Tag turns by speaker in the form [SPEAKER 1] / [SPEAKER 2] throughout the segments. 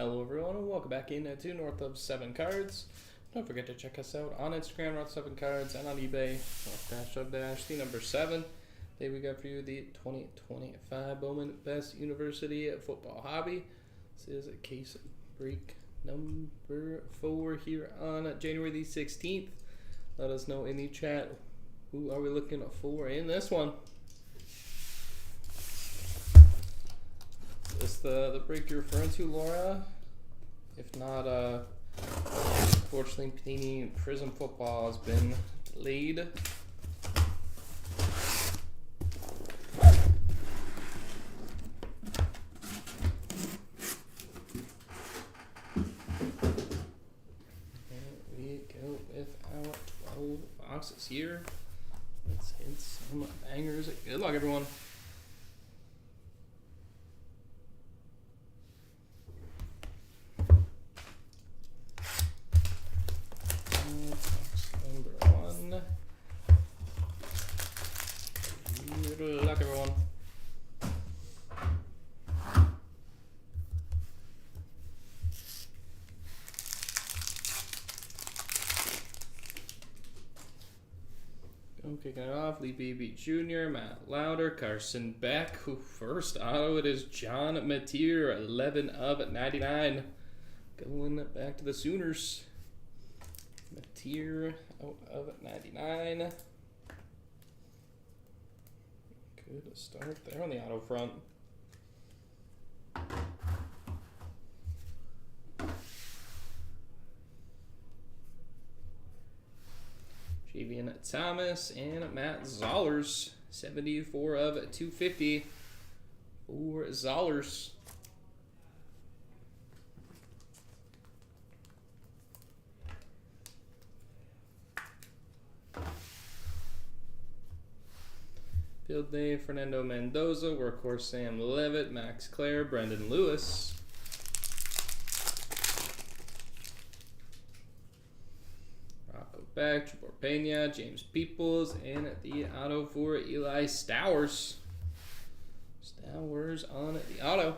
[SPEAKER 1] Hello everyone and welcome back into North of 7 Cards. Don't forget to check us out on Instagram, North 7 Cards, and on eBay, North the number 7. Today we got for you the 2025 Bowman Best University Football Hobby. This is case break number 4 here on January the 16th. Let us know in the chat who are we looking for in this one. Is the break you're referring to, Laura? If not, unfortunately, Panini Prism Football has been delayed. And we go with our 12 boxes here. Let's hit some bangers. Good luck, everyone. Good luck, everyone. Kicking it off, Lee BB Jr., Matt Lauder, Carson Beck. Who first auto? It is John Mateer, 11 of 99. Going back to the Sooners. Mateer out of 99. Good start there on the auto front. Javian Thomas and Matt Zollers, 74 of 250 for Zollers. Field Day, Fernando Mendoza, Workhorse Sam Levitt, Max Clare, Brendan Lewis. Rocco Beck, Trevor Pena, James Peoples, and the auto for Eli Stowers. Stowers on the auto.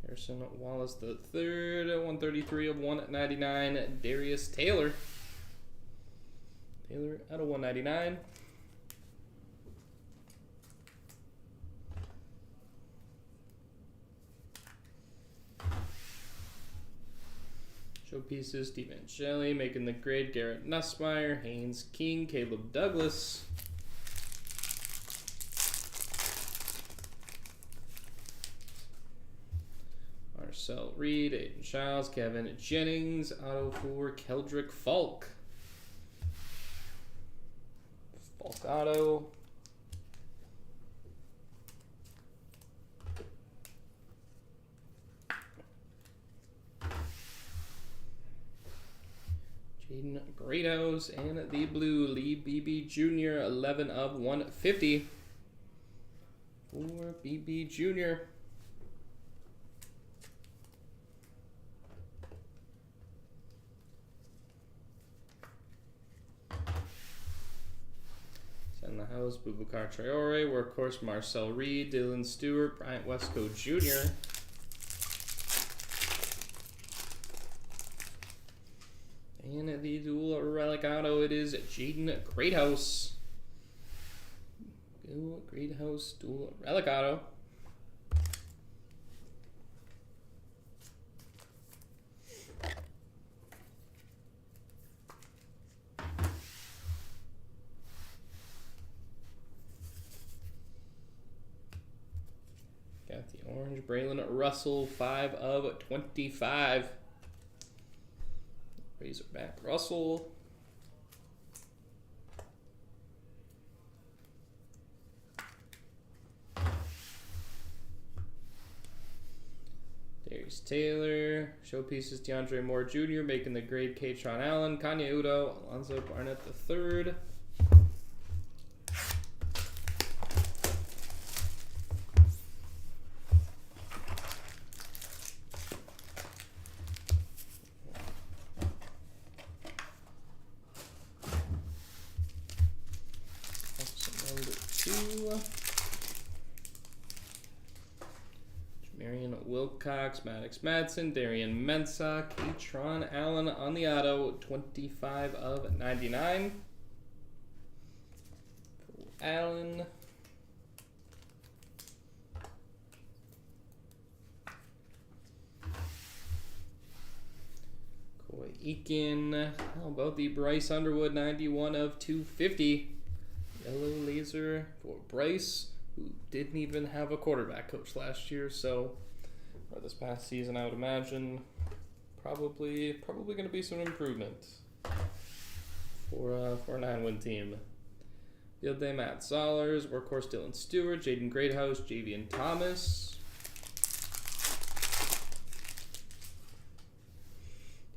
[SPEAKER 1] Harrison Wallace the third, 133 of 199. Darius Taylor. Taylor out of 199. Showpieces, Stephen Shelley, making the grade, Garrett Nussmeier, Haynes King, Caleb Douglas. Marcel Reed, Aiden Childs, Kevin Jennings, auto for Keldrick Falk. Falk auto. Jaden Greathouse and the blue Lee BB Jr., 11 of 150 for BB Jr. In the house, Boubacar Traore, Workhorse Marcel Reed, Dylan Stewart, Bryant Westco Jr. And the dual relic auto, it is Jaden Greathouse. Greathouse dual relic auto. Got the orange Braylon Russell, 5 of 25. Razorback Russell. Darius Taylor. Showpieces, DeAndre Moore Jr. making the grade, Katron Allen, Kanye Udo, Alonzo Barnett III. 2. Marion Wilcox, Maddox Madsen, Darian Mensah, Katron Allen on the auto, 25 of 99. Allen. Coy Eakin. How about the Bryce Underwood, 91 of 250. Yellow laser for Bryce, who didn't even have a quarterback coach last year, so, or this past season, I would imagine, probably going to be some improvement for a 9-win team. Field day Matt Zollers, workhorse Dylan Stewart, Jaden Greathouse, Javian Thomas.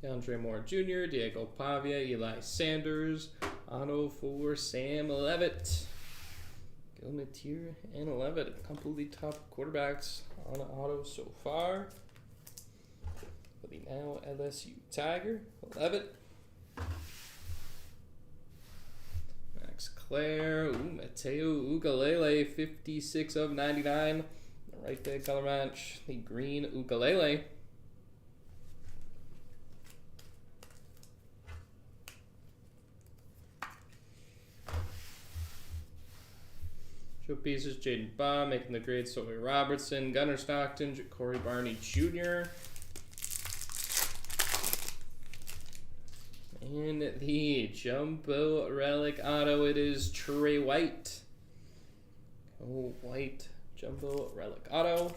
[SPEAKER 1] DeAndre Moore Jr., Diego Pavia, Eli Sanders, auto for Sam Levitt. Gilmetier and Levitt, completely top quarterbacks on auto so far. For the now LSU Tiger, Levitt. Max Clare, Mateo Ugalele, 56 of 99. Right there, color match, the green Ugalele. Showpieces, Jaden Baum, making the grade, Sawyer Robertson, Gunnar Stockton, Corey Barney Jr. And the Jumbo Relic Auto, it is Trey White. Oh, White Jumbo Relic Auto.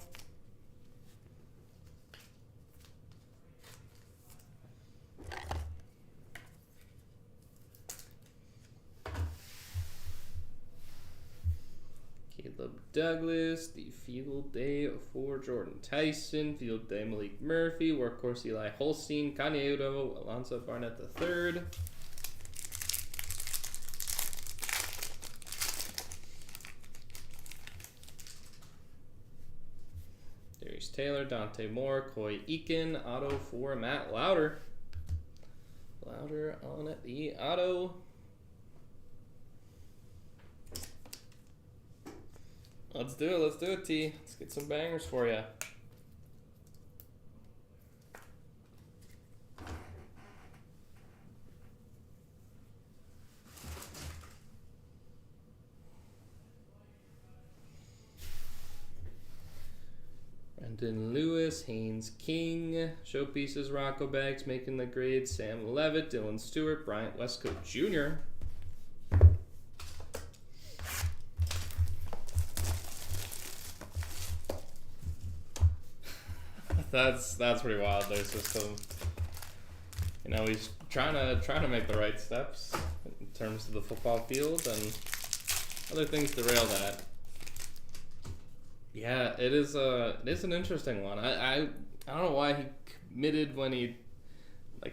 [SPEAKER 1] Caleb Douglas, the field day for Jordan Tyson, field day Malik Murphy, workhorse Eli Holstein, Kanye Udo, Alonzo Barnett III. Darius Taylor, Dante Moore, Coy Eakin, auto for Matt Lauder. Lauder on the auto. Let's do it, T. Let's get some bangers for you. Brendan Lewis, Haynes King, showpieces, Rocco Bags, making the grade, Sam Levitt, Dylan Stewart, Bryant Westcott Jr. That's pretty wild. There's just some, he's trying to make the right steps in terms of the football field, and other things derail that. Yeah, it is an interesting one. I don't know why he committed when he,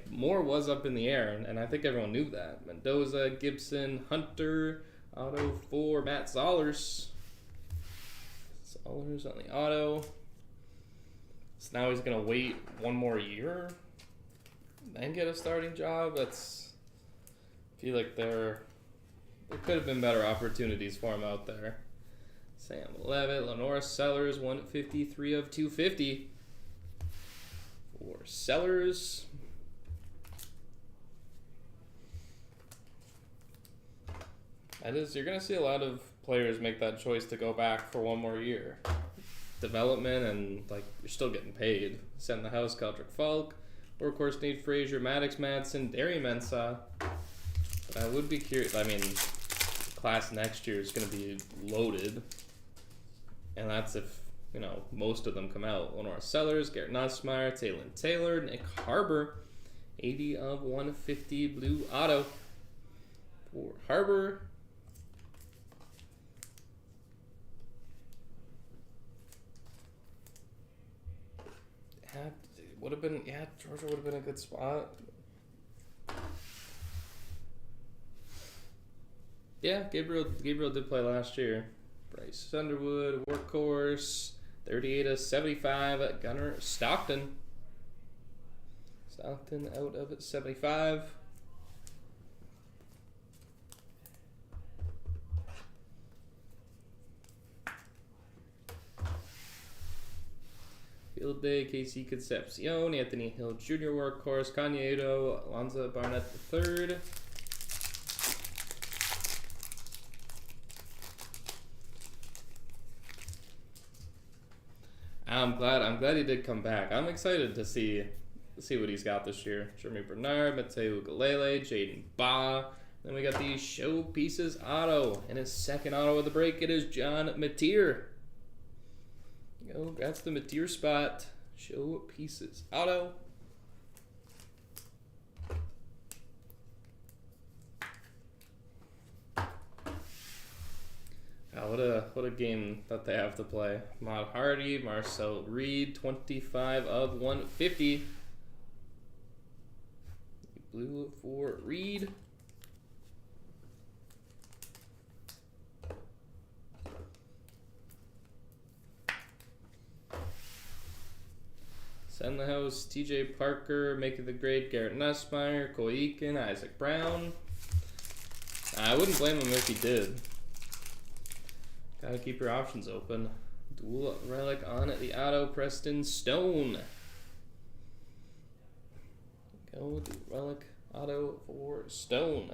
[SPEAKER 1] more was up in the air, and I think everyone knew that. Mendoza, Gibson, Hunter, auto for Matt Zollers. Zollers on the auto. So now he's gonna wait one more year, then get a starting job. I feel like there could have been better opportunities for him out there. Sam Levitt, Lenora Sellers, 153 of 250 for Sellers. You're gonna see a lot of players make that choice to go back for one more year. Development, and you're still getting paid. Set in the house, Keldrick Falk, workhorse Nate Frazier, Maddox Madsen, Darian Mensah. But I would be curious. The class next year is going to be loaded, and that's if most of them come out. Lenora Sellers, Garrett Nussmeyer, Taylor, Nick Harbor, 80 of 150 blue auto for Harbor. Georgia would have been a good spot. Yeah, Gabriel did play last year. Bryce Underwood, workhorse, 38 of 75 at Gunnar Stockton. Stockton out of 75. Tilde, Casey Concepcion, Anthony Hill Jr. workhorse, Canedo, Alonzo Barnett III. I'm glad he did come back. I'm excited to see what he's got this year. Jeremy Bernard, Mateo Ukulele, Jaden Ba. Then we got the Showpieces auto. And his second auto of the break, it is John Mateer. Go, that's the Mateer spot. Showpieces auto. What a game that they have to play. Mod Hardy, Marcel Reed, 25 of 150. Blue for Reed. Send the house, TJ Parker, making the grade, Garrett Nussmeier, Coy Eakin, Isaac Brown. I wouldn't blame him if he did. Gotta keep your options open. Dual relic on the auto, Preston Stone. Go dual relic auto for Stone.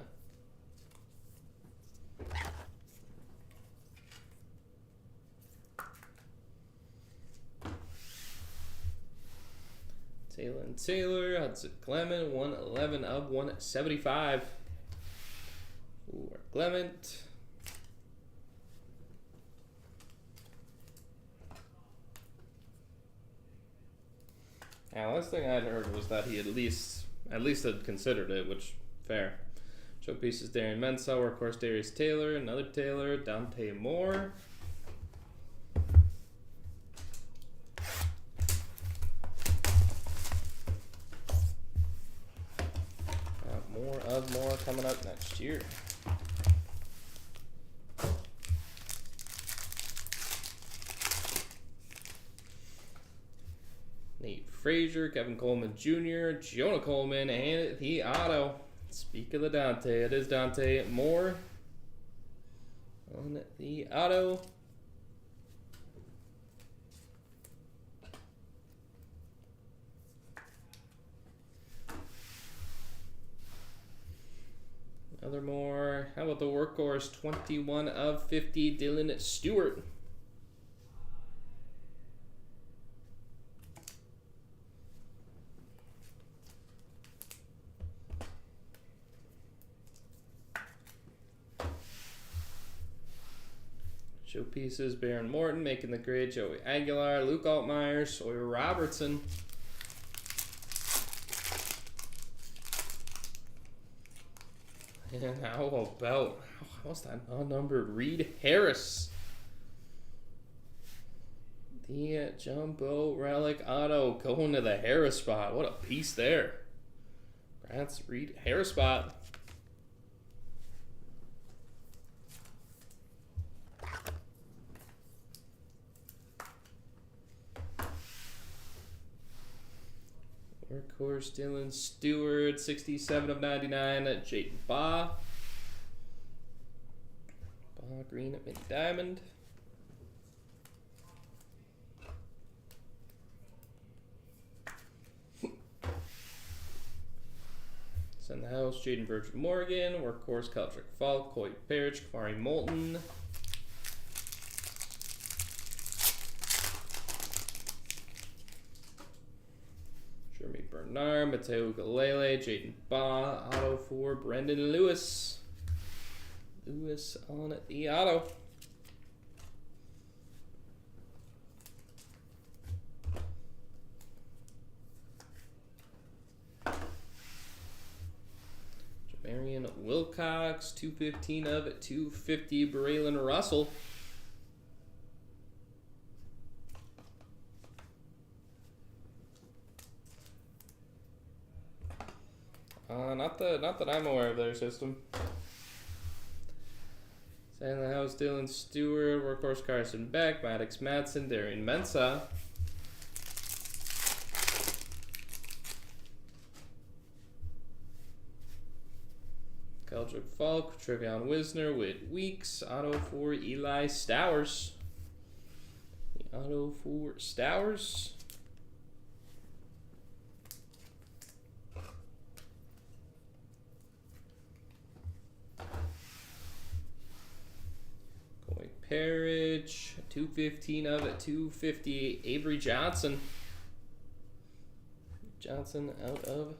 [SPEAKER 1] Taylor, Hudson Clement, 111 of 175. For Clement. Yeah, last thing I'd heard was that he at least had considered it, which fair. Showpieces Darian Mensah, workhorse Darius Taylor, another Taylor, Dante Moore. More coming up next year. Nate Frazier, Kevin Coleman Jr., Jonah Coleman, and the auto. Speak of the Dante, it is Dante Moore on the auto. Another more. How about the workhorse? 21 of 50, Dylan Stewart. Showpieces, Baron Morton, making the grade, Joey Aguilar, Luke Altmaier, Sawyer Robertson. And how about, how's that unnumbered Reed Harris? The Jumbo Relic Auto going to the Harris spot. What a piece there. That's Reed Harris spot. Workhorse Dylan Stewart, 67 of 99. Jaden Ba. Ba green at mid diamond. Send the house, Jaden Virgil Morgan. Workhorse Keldrick Falk, Coy Parrish, Kamari Moulton. Jeremy Bernard, Mateo Ukulele, Jaden Ba, auto for Brendan Lewis. Lewis on the auto. Jamarian Wilcox, 215 of 250, Braylon Russell. Not that I'm aware of their system. Sand the house, Dylan Stewart, workhorse Carson Beck, Maddox Madsen, Darian Mensah. Keldrick Falk, Trevion Wisner, Whit Weeks, auto for Eli Stowers. The auto for Stowers. Parrish, 215 of it, 250. Avery Johnson. Johnson out of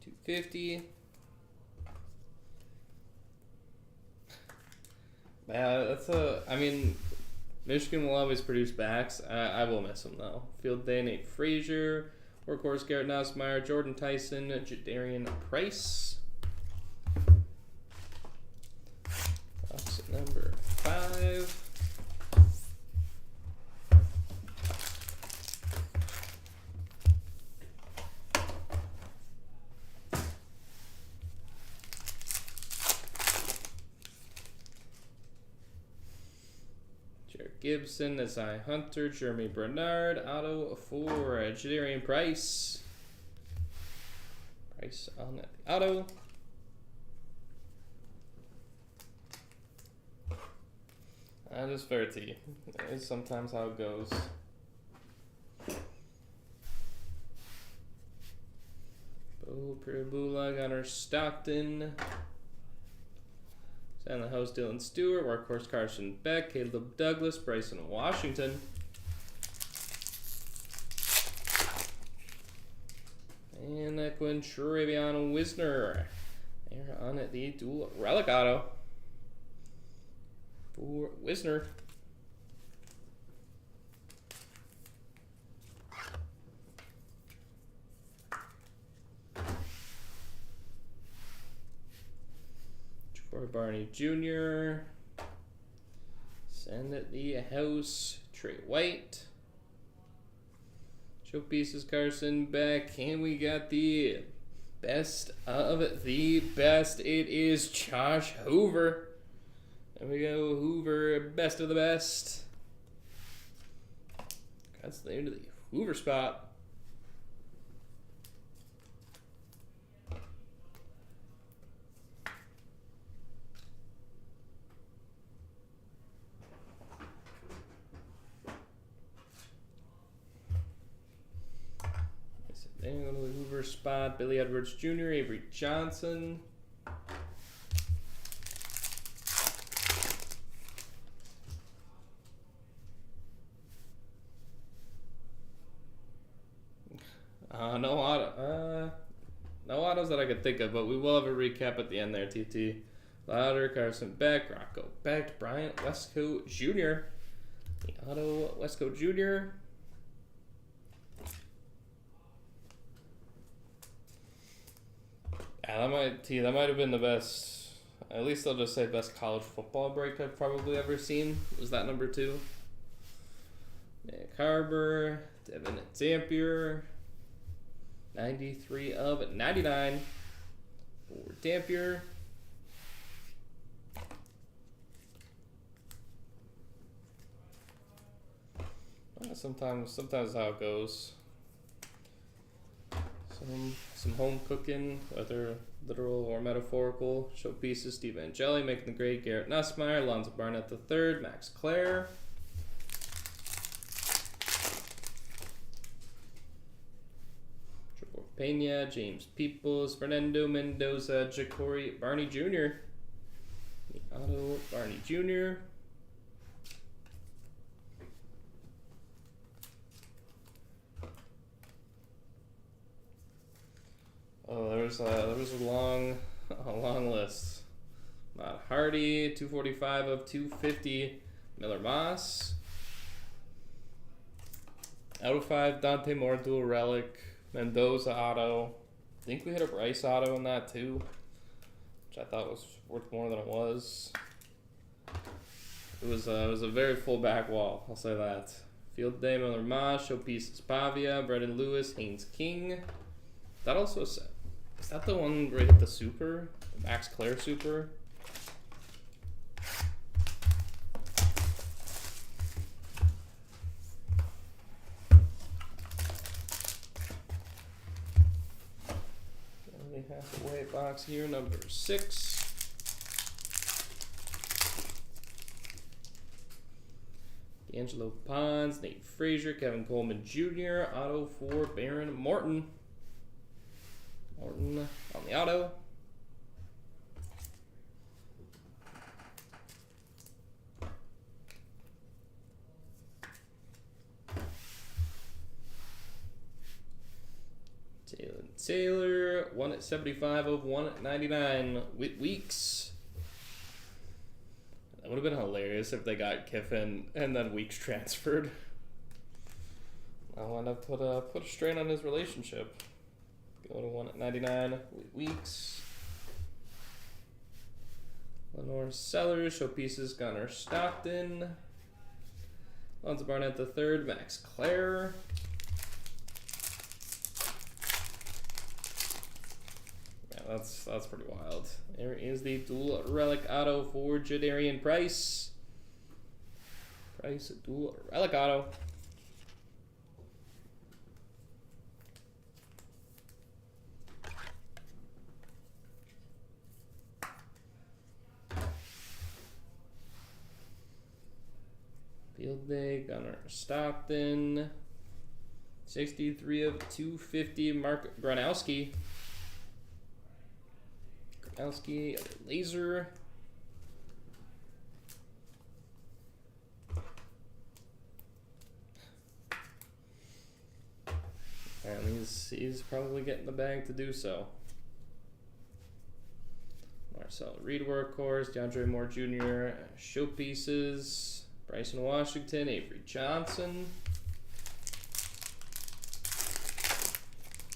[SPEAKER 1] 250. Yeah, that's a. I mean, Michigan will always produce backs. I will miss them though. Field day, Nate Frazier. Workhorse, Garrett Nussmeier, Jordan Tyson, Jadarian Price. Box number 5. Gibson, Isaiah Hunter, Jeremy Bernard, auto for Jadarian Price. Price on the auto. Just fair to you. It's sometimes how it goes. Bo Pirabula, Gunnar Stockton. And the host Dylan Stewart, Workhorse Carson Beck, Caleb Douglas, Bryson Washington. And Quinn Trevion Wisner. They're on it, the dual relic auto for Wisner. For Barney Jr. Send it the house. Trey White. Showpieces Carson Beck. And we got the best of the best. It is Josh Hoover. There we go. Hoover, best of the best. That's the end of the Hoover spot. Then go to the Hoover spot. Billy Edwards Jr., Avery Johnson. No autos that I could think of, but we will have a recap at the end there, TT. Louder, Carson Beck, Rocco Beck, Bryant Westco Jr. The auto Westco Jr. Yeah, that might have been the best. At least I'll just say best college football break I've probably ever seen. Was that number 2? Nick Harbor, Devin Dampier, 93 of 99 for Dampier. Sometimes how it goes. Some home cooking, whether literal or metaphorical. Showpieces: Steve Angeli, making the grade. Garrett Nussmeier, Lonzo Barnett III, Max Clare. Trevor Pena, James Peoples, Fernando Mendoza, Ja'Cory Barney Jr. The auto Barney Jr. Oh, there was a long list. Matt Hardy, 245 of 250. Miller Moss. Out of 5, Dante Moore, dual relic. Mendoza auto. I think we hit a Bryce auto in that too, which I thought was worth more than it was. It was a very full back wall, I'll say that. Field day, Miller Moss, Showpieces Pavia, Brendan Lewis, Haynes King. That also is that the one where it hit the super? The Max Clare super? Only halfway box here, number 6. D'Angelo Pons, Nate Frazier, Kevin Coleman Jr., auto for Baron Morton. Morton on the auto. Taylor, 175 of 199. Weeks. That would have been hilarious if they got Kiffin and then Weeks transferred. I want to put a strain on his relationship. Go to 199. Weeks. Lenore Sellers, showpieces Gunnar Stockton. Lonzo Barnett III, Max Clare. Yeah, that's pretty wild. There is the dual relic auto for Jadarian Price. Dual relic auto. Field Day, Gunnar Stockton. 63 of 250, Mark Gronowski. Laser. And he's probably getting the bag to do so. Marcel Reed workhorse, DeAndre Moore Jr. showpieces. Bryson Washington, Avery Johnson.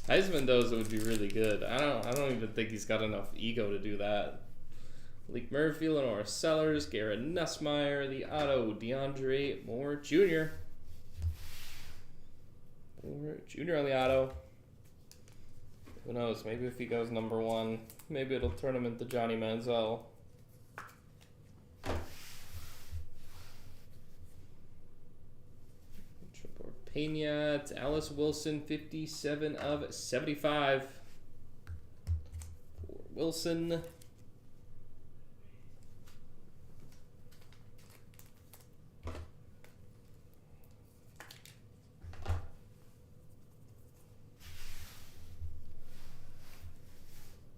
[SPEAKER 1] Heisman would be really good. I don't even think he's got enough ego to do that. Malik Murphy, Lenore Sellers, Garrett Nussmeier, the auto, DeAndre Moore Jr. Moore Jr. on the auto. Who knows? Maybe if he goes number 1, maybe it'll turn him into Johnny Manziel. Pena, it's Alice Wilson, 57 of 75. For Wilson.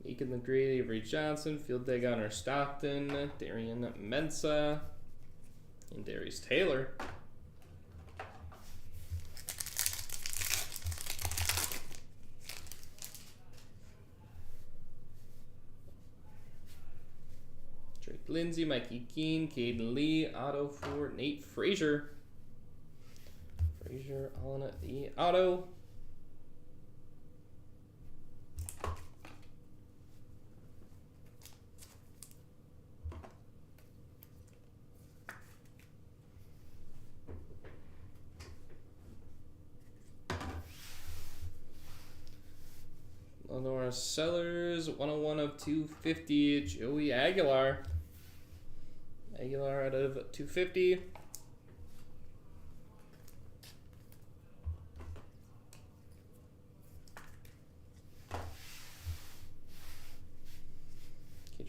[SPEAKER 1] Meekin the Great, Avery Johnson, Field Day Gunnar Stockton, Darian Mensah, and Darius Taylor. Lindsay, Mikey Keene, Caden Lee, auto for Nate Frazier. Frazier on the auto. Lenore Sellers, 101 of 250, Joey Aguilar. Aguilar out of 250. Okay,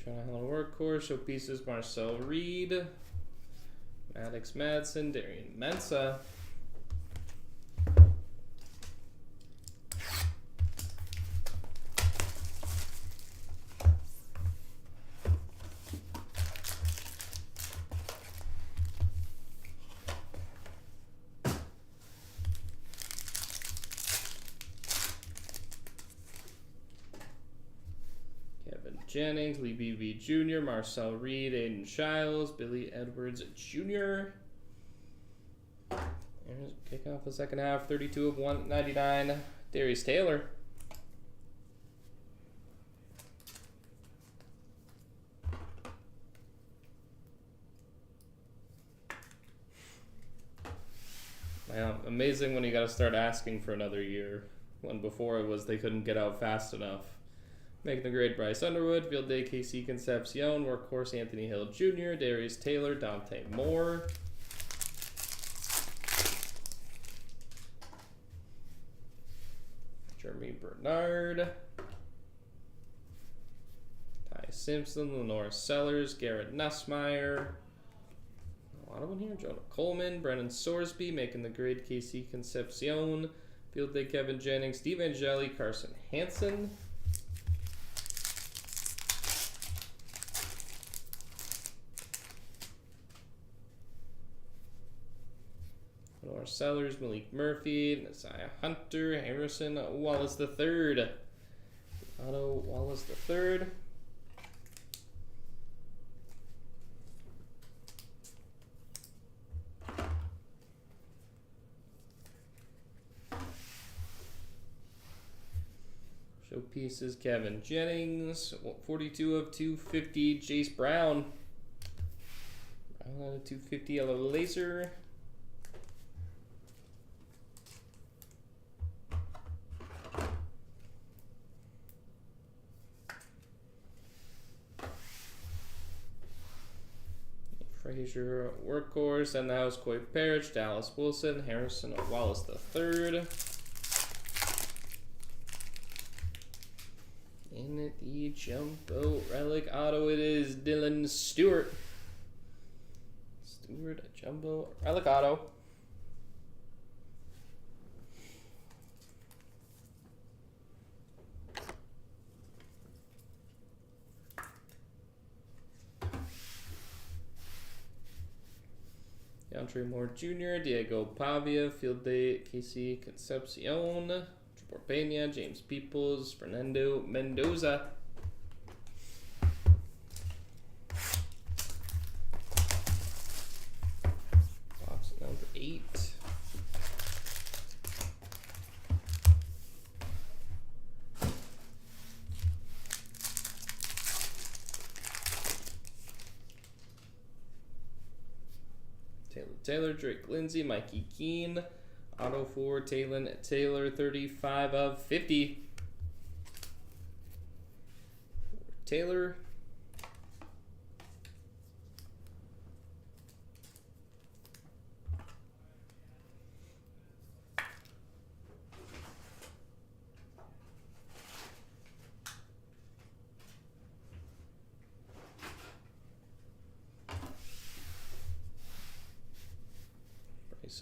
[SPEAKER 1] trying to handle workhorse. Showpieces Marcel Reed, Maddox Madsen, Darian Mensah. Jennings, Lee B.B. Jr., Marcel Reed, Aiden Shiles, Billy Edwards Jr. Here's kick off the second half, 32 of 199, Darius Taylor. Yeah, amazing when you got to start asking for another year, when before it was they couldn't get out fast enough. Making the grade, Bryce Underwood, Field Day, KC Concepcion, Workhorse, Anthony Hill Jr., Darius Taylor, Dante Moore. Jeremy Bernard. Ty Simpson, Lenore Sellers, Garrett Nussmeier. A lot of them here. Jonah Coleman, Brennan Sorsby, making the grade, KC Concepcion, Field Day, Kevin Jennings, Steve Angeli, Carson Hansen. Sellers, Malik Murphy, Nasiah Hunter, Harrison Wallace III. Otto Wallace III. Showpieces, Kevin Jennings. 42 of 250, Jace Brown. Brown out of 250, yellow laser. Frazier, Workhorse, and the house, Coy Parrish, Dallas Wilson, Harrison Wallace III. In the Jumbo Relic Auto, it is Dylan Stewart. Stewart, Jumbo Relic Auto. Andre Moore Jr., Diego Pavia, Field Day, Casey Concepcion, Trevor Pena, James Peoples, Fernando Mendoza. Box number 8. Taylor, Drake Lindsay, Mikey Keene, Auto for Taylor, 35 of 50. Taylor.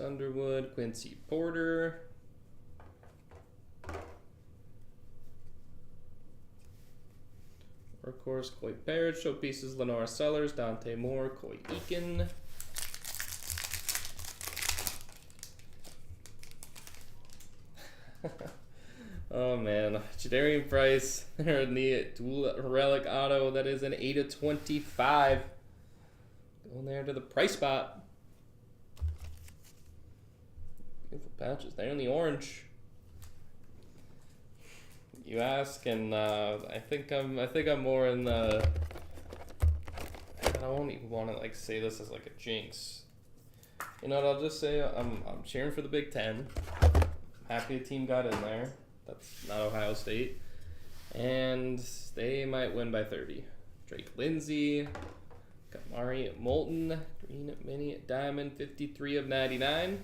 [SPEAKER 1] Underwood, Quincy Porter, Workhorse, Coy Parrish, Showpieces, Lenora Sellers, Dante Moore, Coy Eakin, oh man, Jadarian Price, they're in the dual relic auto, that is an 8 of 25, going there to the price spot. Beautiful patches there in the orange. You ask, and I think I'm more in the. I don't even want to like say this as like a jinx. You know what? I'll just say I'm cheering for the Big Ten. Happy a team got in there. That's not Ohio State, and they might win by 30. Drake Lindsay, Kamari Moulton, green mini diamond, 53 of 99.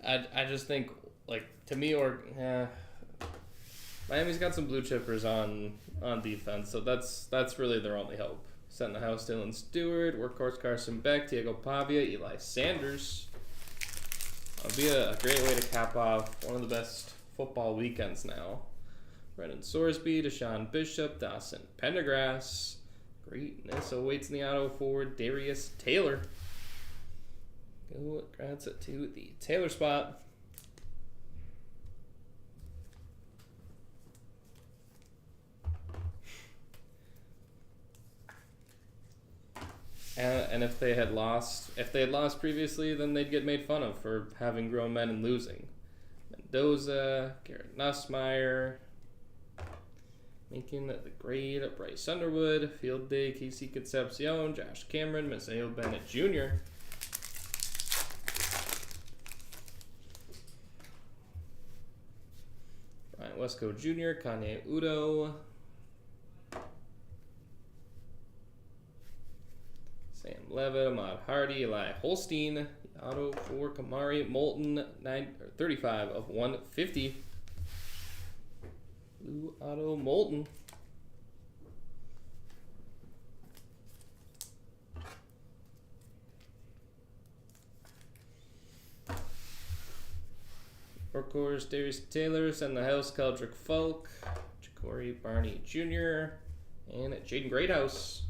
[SPEAKER 1] I just think, like, to me, Miami's got some blue chippers on defense, so that's really their only hope. Set in the house, Dylan Stewart, Workhorse Carson Beck, Diego Pavia, Eli Sanders. It'll be a great way to cap off one of the best football weekends now. Brennan Sorsby, Deshaun Bishop, Dawson Pendergrass. Greatness awaits in the auto for Darius Taylor. Go grabs it to the Taylor spot. And if they had lost previously, then they'd get made fun of for having grown men and losing. Mendoza, Garrett Nussmeier, making the grade, Bryce Underwood, Field Day, Casey Concepcion, Josh Cameron, Mateo Bennett Jr. Ryan Wesco Jr., Kanye Udo, Sam Levitt, Ahmad Hardy, Eli Holstein, auto for Kamari Moulton, 35 of 150. Blue auto Moulton. Workhorse, Darius Taylor, and the house, Keldrick Falk, Ja'Cory Barney Jr., and Jaden Greathouse.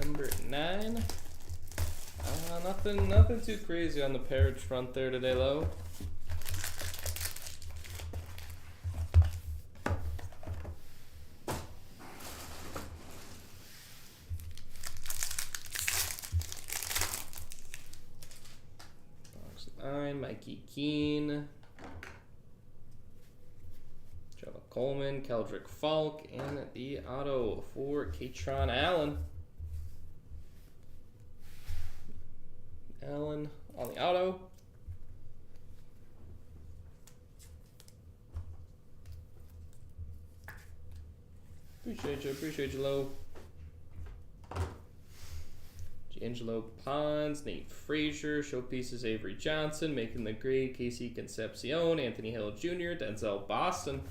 [SPEAKER 1] number 9. Nothing too crazy on the Parriage front there today, Lo. Box 9, Mikey Keene, Jonah Coleman, Keldrick Falk, and the auto for Katron Allen. Allen on the auto. Appreciate you, Lo. Angelo Pons, Nate Frazier, showpieces Avery Johnson, making the grade, Casey Concepcion, Anthony Hill Jr., Denzel Boston.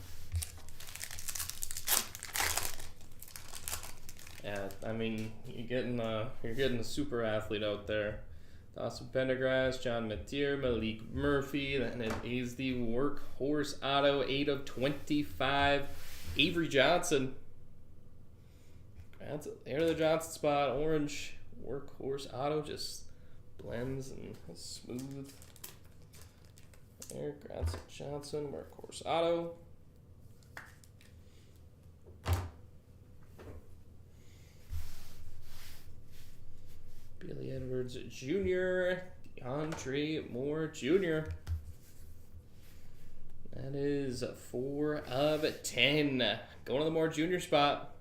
[SPEAKER 1] Yeah, I mean, you're getting a super athlete out there. Dawson Pendergrass, John Mateer, Malik Murphy, and it is the workhorse auto, 8 of 25, Avery Johnson. That's there, the Johnson spot, orange workhorse auto, just blends and is smooth. There, Granson Johnson, workhorse auto. Billy Edwards Jr., DeAndre Moore Jr. That is 4 of 10. Going to the Moore Jr. spot.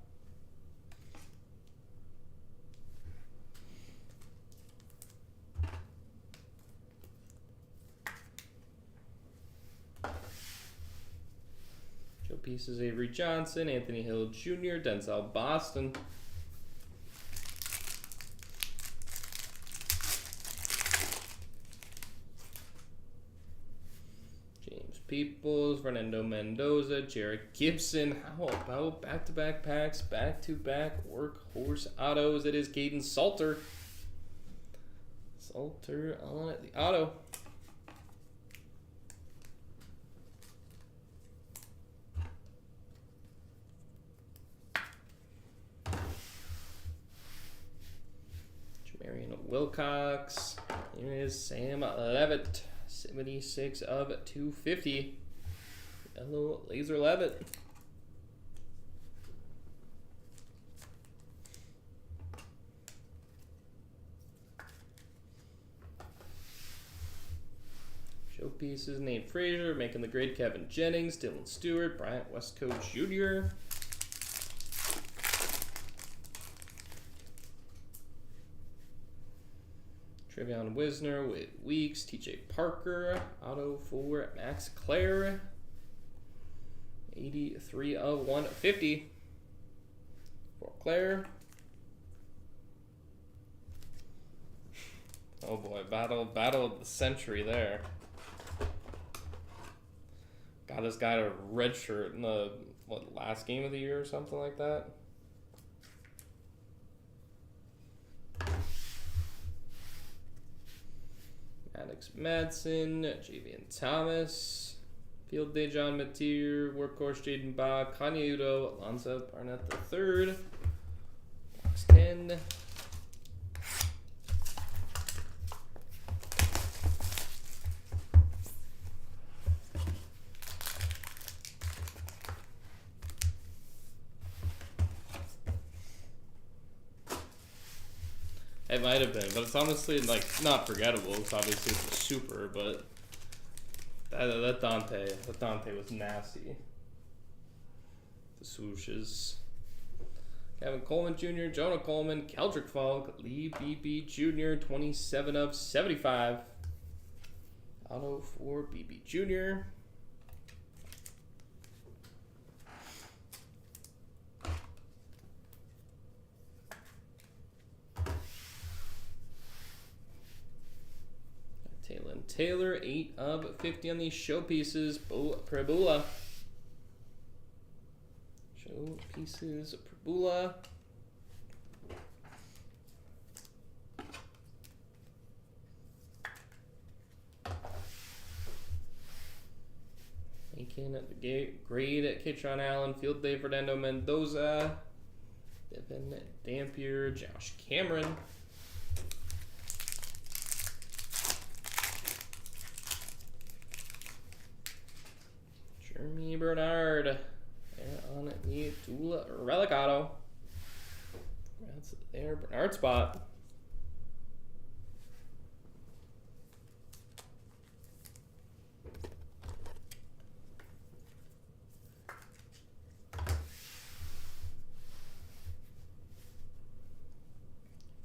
[SPEAKER 1] Showpieces Avery Johnson, Anthony Hill Jr., Denzel Boston. Peoples, Fernando Mendoza, Jarek Gibson. How about back-to-back packs, back-to-back workhorse autos? It is Caden Salter. Salter on the auto. Jamarian Wilcox. Here is Sam Levitt. 76 of 250. Yellow Laser Levitt. Showpieces Nate Frazier, making the grade, Kevin Jennings, Dylan Stewart, Bryant Westcoat Jr. Trevion Wisner, Whit Weeks, TJ Parker, auto for Max Clare, 83 of 150 for Clare. Oh boy, battle of the century there. Got this guy a red shirt in the last game of the year or something like that. Alex Madsen, Javian Thomas, Field Day John Mateer, Workhorse Jaden Bach, Kanye Udo, Alonzo Barnett III, box 10. It might have been, but it's honestly like not forgettable. It's obviously it's a super, but that Dante was nasty. The swooshes. Kevin Coleman Jr., Jonah Coleman, Keldrick Falk, Lee BB Jr., 27 of 75. Auto for BB Jr. Taylor, 8 of 50 on these showpieces. Prabula. Showpieces, Prabula. Making the grade at Katron Allen, Field Day Fernando Mendoza. Devin Dampier, Josh Cameron. Jeremy Bernard. There on the Tula Relic Auto. That's their Bernard spot.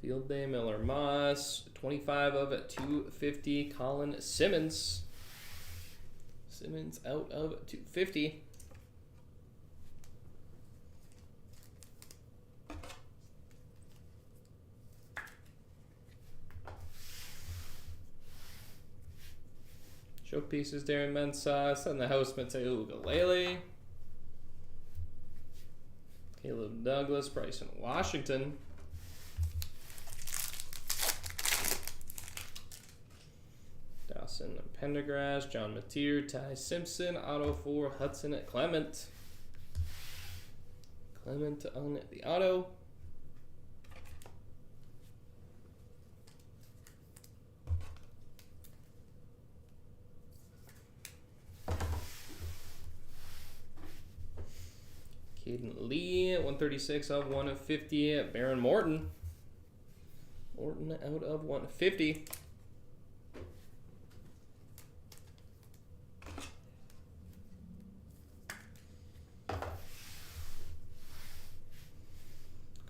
[SPEAKER 1] Field Day Miller Moss, 25 of 250. Colin Simmons. Simmons out of 250. Showpieces Darren Mensah, and the house Mateo Galele. Caleb Douglas, Bryson Washington. Dawson Pendergrass, John Mateer, Ty Simpson, auto for Hudson Clement. Clement on the auto. Caden Lee, 136 of 150. Baron Morton. Morton out of 150.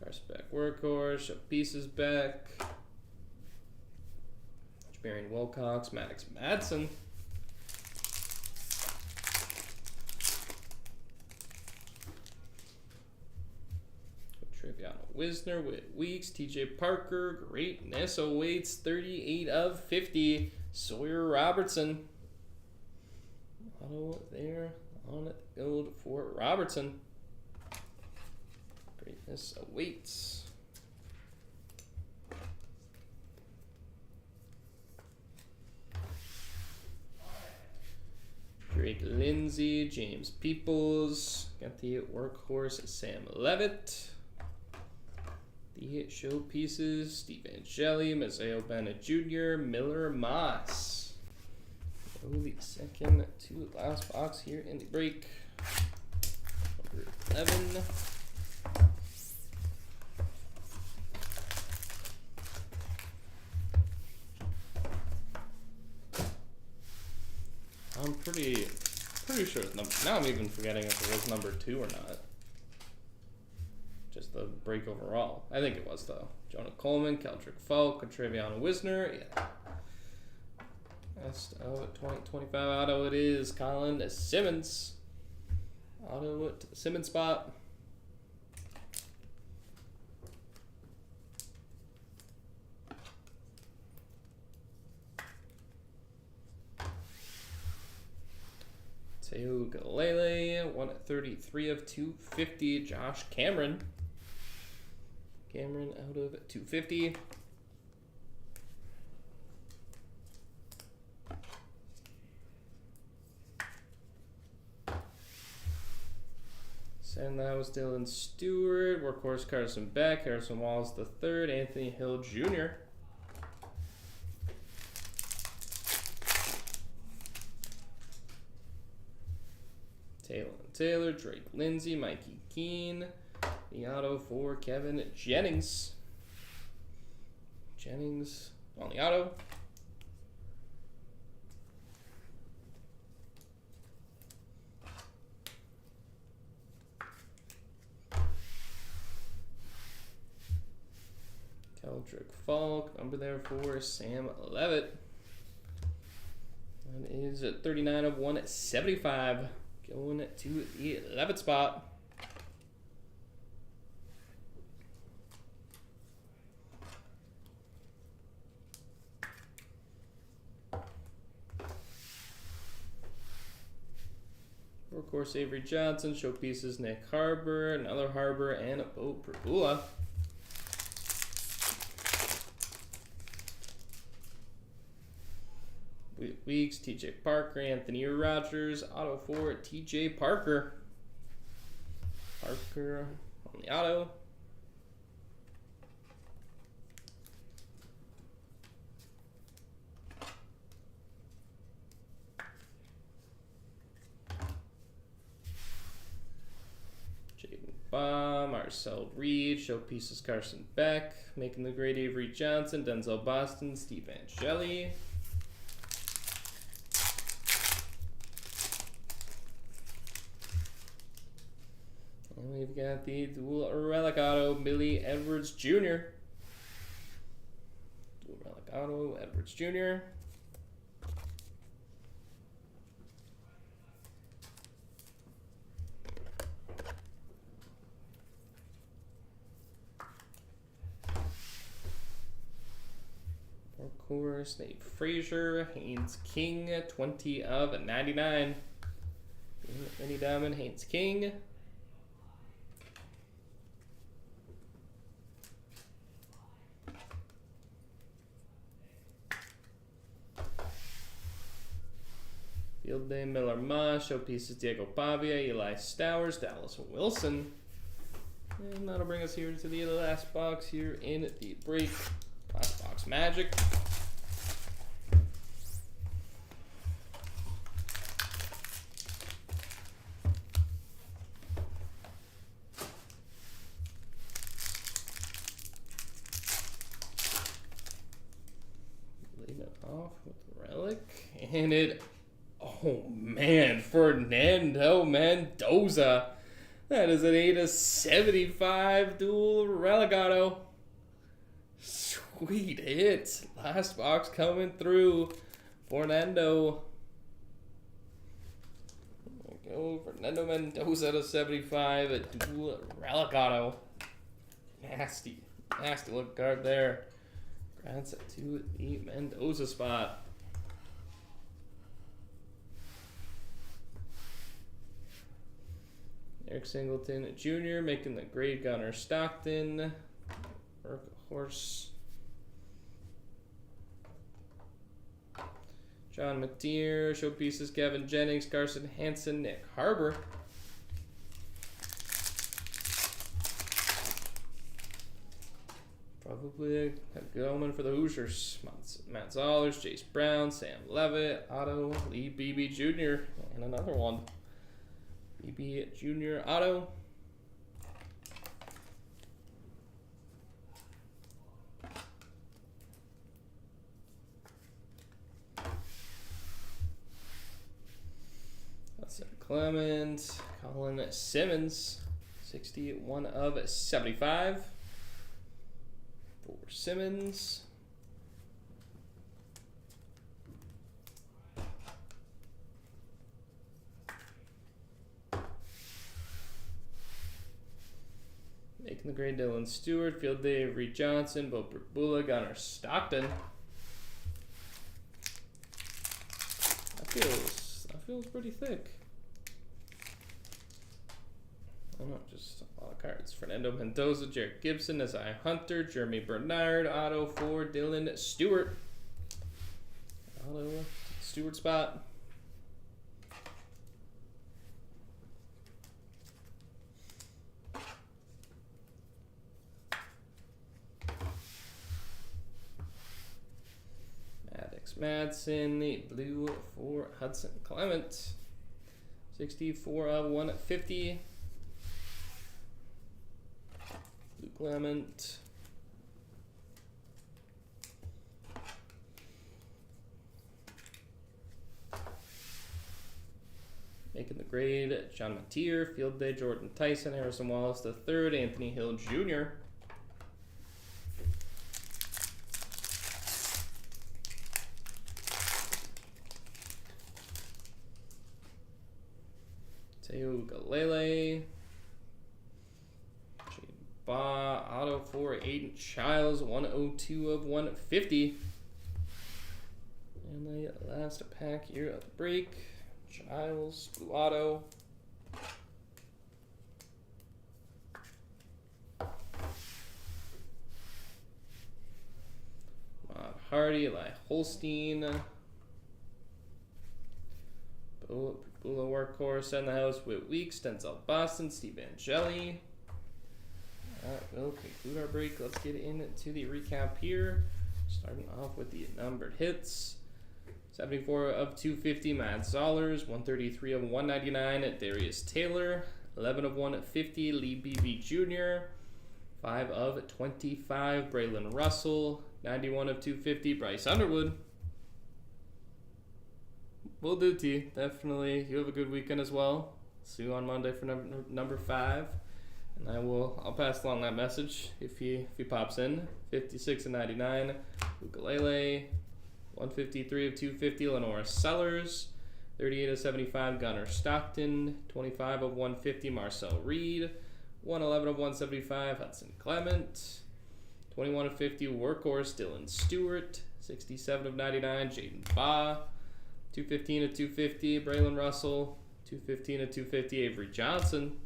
[SPEAKER 1] Carspec Workhorse, Pieces back. Marion Wilcox, Maddox Madsen. Treviano Wisner, Whit Weeks, TJ Parker, Greatness awaits 38 of 50. Sawyer Robertson. Auto there on it. Gold for Robertson. Greatness awaits. Drake Lindsay, James Peoples. Got the Workhorse Sam Levitt. The showpieces, Steve Angeli, Mazeo Bennett Jr., Miller Moss. The second to last box here in the break. Number 11. I'm pretty sure it's now I'm even forgetting if it was number 2 or not. Just the break overall. I think it was though. Jonah Coleman, Keldrick Falk, Treviano Wisner. Yeah. Best of 2025 auto it is Colin Simmons. Auto to the Simmons spot. Teo Galele, 133 of 250. Josh Cameron. Cameron out of 250. And that was Dylan Stewart, Workhorse Carson Beck, Harrison Wallace III, Anthony Hill Jr. Taylor, Drake Lindsay, Mikey Keene. The auto for Kevin Jennings. Jennings on the auto. Keldrick Falk, number there for Sam Levitt. That is at 39 of 175. Going to the 11th spot. Workhorse Avery Johnson, showpieces Nick Harbor, another Harbor, and a Bo Pergula. Weeks, TJ Parker, Anthony Rogers, auto for TJ Parker. Parker on the auto. Baugh, Marcel Reed, Showpieces Carson Beck, making the grade Avery Johnson, Denzel Boston, Steve Angeli. And we've got the dual relic auto, Billy Edwards Jr. Dual relic auto, Edwards Jr. Of course, Nate Frazier, Haynes King, 20 of 99. Mini Diamond, Haynes King. Field Day, Miller Ma, Showpieces, Diego Pavia, Eli Stowers, Dallas Wilson. And that'll bring us here to the last box here in the break. Last box magic. Leave it off with relic. And it, oh man, Fernando Mendoza. That is an 8/75 dual relic auto. Sweet hit. Last box coming through. Fernando. There we go. Fernando Mendoza to 75. A dual relic auto. Nasty. Nasty look card there. Congrats to the Mendoza spot. Eric Singleton Jr. making the grade Gunner Stockton. Workhorse. John Mateer, Showpieces, Kevin Jennings, Carson Hansen, Nick Harbor. Probably a good omen for the Hoosiers. Matt Zollers, Jace Brown, Sam Levitt, Otto, Lee Beebe Jr., and another one. Beebe Jr. Auto. Clement, Colin Simmons, 61 of 75 for Simmons. Making the grade Dylan Stewart, Field Day Avery Johnson, Bo Bulla, Gunner Stockton. That feels pretty thick. Oh, just a lot of cards. Fernando Mendoza, Jared Gibson, Isaiah Hunter, Jeremy Bernard, auto for Dylan Stewart. Auto Stewart spot. Maddox Madsen, the blue for Hudson Clement. 64 of 150. Clement. Making the grade, John Mateer, Field Day, Jordan Tyson, Harrison Wallace III, Anthony Hill Jr. Teo Galele. Auto for Aiden Childs, 102 of 150. And the last pack here of the break. Childs, blue auto. Hardy, Eli Holstein. Bula Workhorse in the house with Weeks, Denzel Boston, Steve Angeli. That will conclude our break. Let's get into the recap here. Starting off with the numbered hits. 74 of 250, Matt Zollers. 133 of 199, Darius Taylor. 11 of 150, Lee Beebe Jr. 5 of 25, Braylon Russell. 91 of 250, Bryce Underwood. Will do, T. Definitely. You have a good weekend as well. See you on Monday for number 5. And I'll pass along that message if he pops in. 56 of 99, Ukulele. 153 of 250, Lenora Sellers. 38 of 75, Gunnar Stockton. 25 of 150, Marcel Reed. 111 of 175, Hudson Clement. 21 of 50, Workhorse, Dylan Stewart. 67 of 99, Jaden Baugh. 215 of 250, Braylon Russell. 215 of 250, Avery Johnson.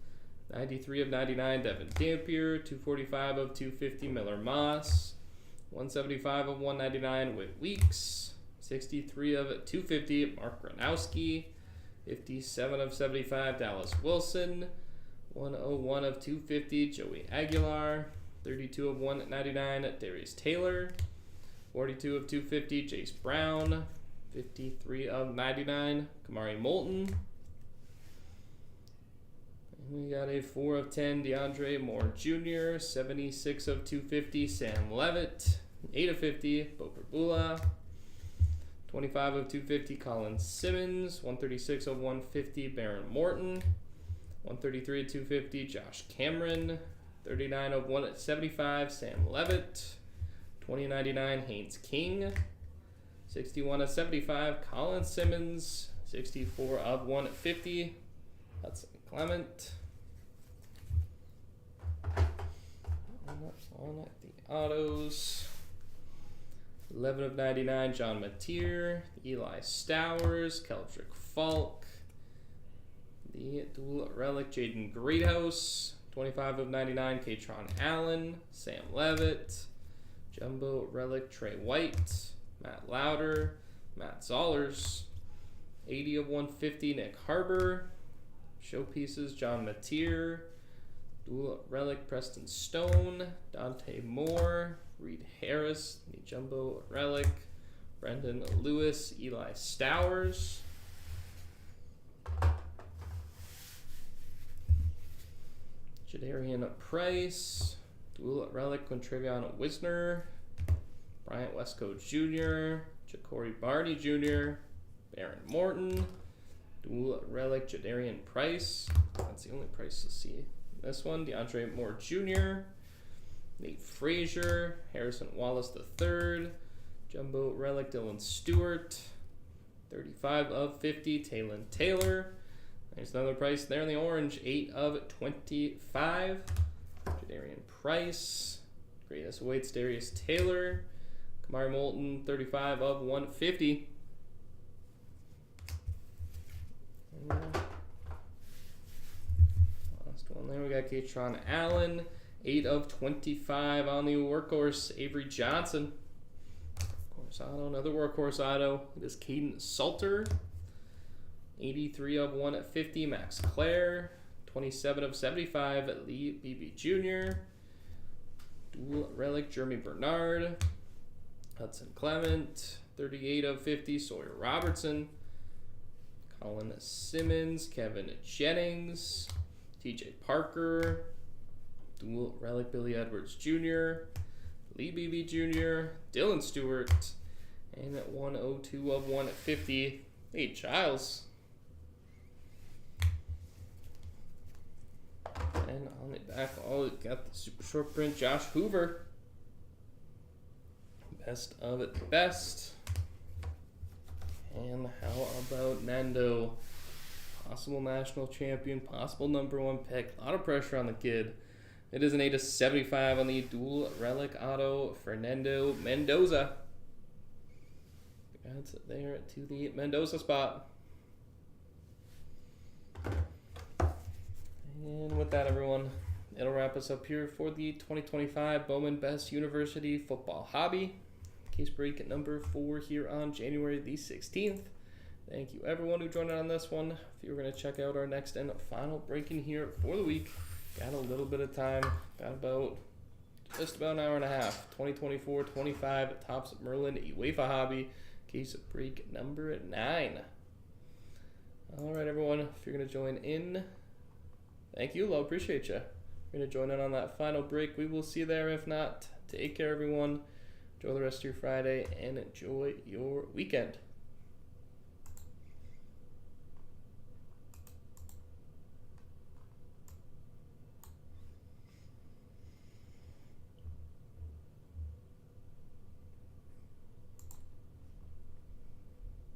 [SPEAKER 1] 93 of 99, Devin Dampier. 245 of 250, Miller Moss. 175 of 199, Whit Weeks. 63 of 250, Mark Gronowski. 57 of 75, Dallas Wilson. 101 of 250, Joey Aguilar. 32 of 199, Darius Taylor. 42 of 250, Jace Brown. 53 of 99, Kamari Moulton. And we got a 4 of 10, DeAndre Moore Jr. 76 of 250, Sam Levitt. 8 of 50, Boper Bula. 25 of 250, Colin Simmons. 136 of 150, Baron Morton. 133 of 250, Josh Cameron. 39 of 175, Sam Levitt. 2099, Haynes King. 61 of 75, Colin Simmons. 64 of 150, Hudson Clement. On at the autos. 11 of 99, John Mateer. Eli Stowers. Keldrick Falk. The dual relic, Jaden Greathouse. 25 of 99, Katron Allen. Sam Levitt. Jumbo relic, Trey White. Matt Lauder. Matt Zollers. 80 of 150, Nick Harbor. Showpieces, John Mateer. Dual relic, Preston Stone. Dante Moore. Reed Harris. The jumbo relic, Brendan Lewis. Eli Stowers. Jadarian Price. Dual relic, Quintravion Wisner. Bryant Westco Jr. Ja'Cory Barney Jr. Baron Morton. Dual relic, Jadarian Price. That's the only Price to see. This one, DeAndre Moore Jr. Nate Frazier. Harrison Wallace III. Jumbo relic, Dylan Stewart. 35 of 50, Taylon Taylor. There's another Price there in the orange. 8 of 25. Jadarian Price. Greatest awaits, Darius Taylor. Kamari Moulton, 35 of 150. Last one there, we got Katron Allen. 8 of 25 on the workhorse, Avery Johnson. Workhorse auto, another workhorse auto. It is Caden Salter. 83 of 150, Max Clare. 27 of 75, Lee Beebe Jr. Dual relic, Jeremy Bernard. Hudson Clement. 38 of 50, Sawyer Robertson. Colin Simmons. Kevin Jennings. TJ Parker. Dual relic, Billy Edwards Jr. Lee Beebe Jr. Dylan Stewart. And at 102 of 150, Nate Giles. And on the back, got the super short print, Josh Hoover. Best of it, the best. And how about Nando? Possible national champion, possible #1 pick. A lot of pressure on the kid. It is an 8 of 75 on the dual relic auto, Fernando Mendoza. That's it there to the Mendoza spot. And with that, everyone, it'll wrap us up here for the 2025 Bowman Best University Football Hobby. Case break at number 4 here on January the 16th. Thank you, everyone who joined in on this one. If you're going to check out our next and final break-in here for the week, got a little bit of time. Got just about an hour and a half. 2024-25 Topps Merlin UEFA Hobby. Case break number 9. All right, everyone, if you're going to join in Thank you, Lo. Appreciate you. You're going to join in on that final break. We will see you there. If not, take care, everyone. Enjoy the rest of your Friday and enjoy your weekend.